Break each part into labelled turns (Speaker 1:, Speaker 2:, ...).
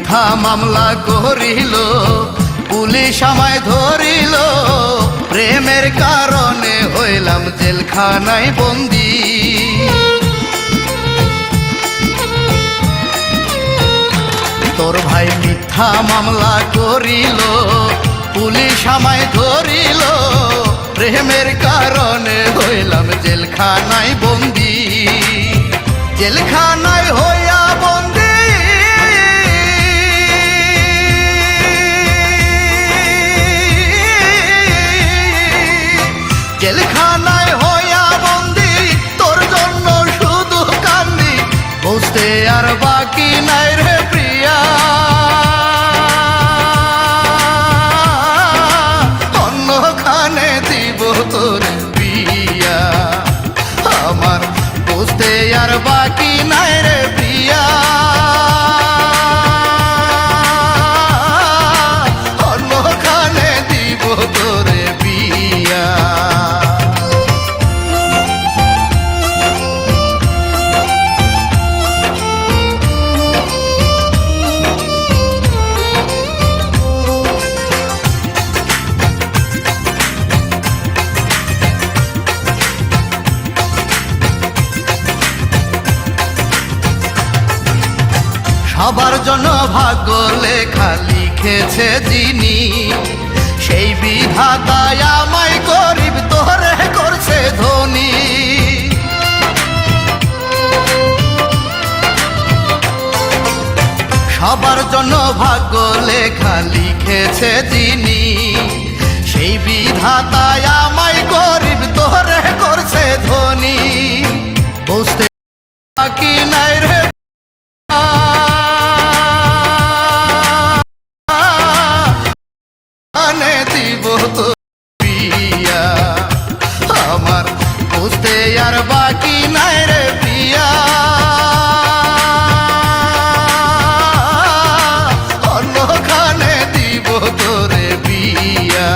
Speaker 1: মিথ্যা মামলা করিল, পুলিশ আমায় ধরিল, প্রেমের কারণে হইলাম জেলখানায় বন্দী। তোর ভাই মিথ্যা মামলা করিল, পুলিশ আমায় ধরিল, প্রেমের কারণে হইলাম জেলখানায় বন্দী। জেলখানায় হইয়া বন্দী, জেলখানায় হইয়া বন্দী, তোর জন্য শুধু কান্দি, বুঝতে আর বাকি নাই রে প্রিয়া। অন্যখানে দিব তোর বিয়া, আমার বুঝতে আর বাকি নাই রে প্রিয়া। অন্যখানে দিব তোর বিয়া। সবার জন্য ভাগ্য লেখা লিখেছে যিনি, সেই বিধাতায় আমায় গরিব তোরে করছে ধনী। সবার জন্য ভাগ্য লেখা লিখেছে যিনি, সেই বিধাতায় আমায় গরিব তোরে করছে ধনী। বুঝতে বাকি নাই রে দিব তো প্রিয়া, আমার বুঝতে আর বাকি নাই রে প্রিয়া। অন্যখানে দিব তোরে বিয়া।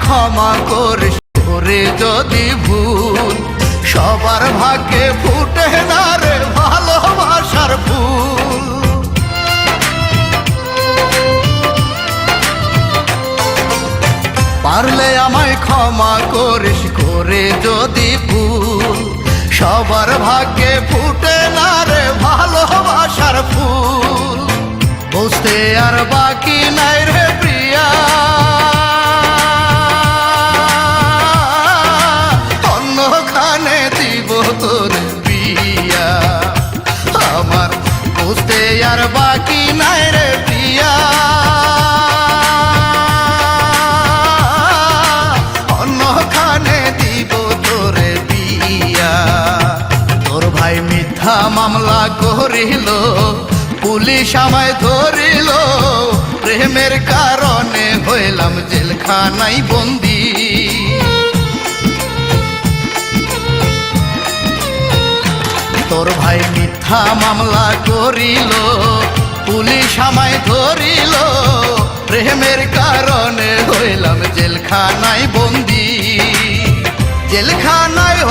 Speaker 1: ক্ষমা করিস করে যদি ভুল, সবার ভাগ্যে ফুটে না রে ভালোবাসার ফুল। পারলে আমায় ক্ষমা করিস করে যদি ভুল, সবার ভাগ্যে ফুটে না রে ভালোবাসার ফুল। বুঝতে আর বাকি নাই রে প্রিয়া। অন্যখানে দিব তোর বিয়া, আমার বুঝতে আর বাকি নাই রে প্রিয়া। অন্যখানে দিব তোর বিয়া। তোর ভাই মিথ্যা মামলা করিল, পুলিশ আমায় ধরিল, প্রেমের কারণে হইলাম জেলখানায় বন্দী। তোর ভাই মিথ্যা মামলা করিল, পুলিশ আমায় ধরিল, প্রেমের কারণে হইলাম জেলখানায় বন্দী। জেলখানায়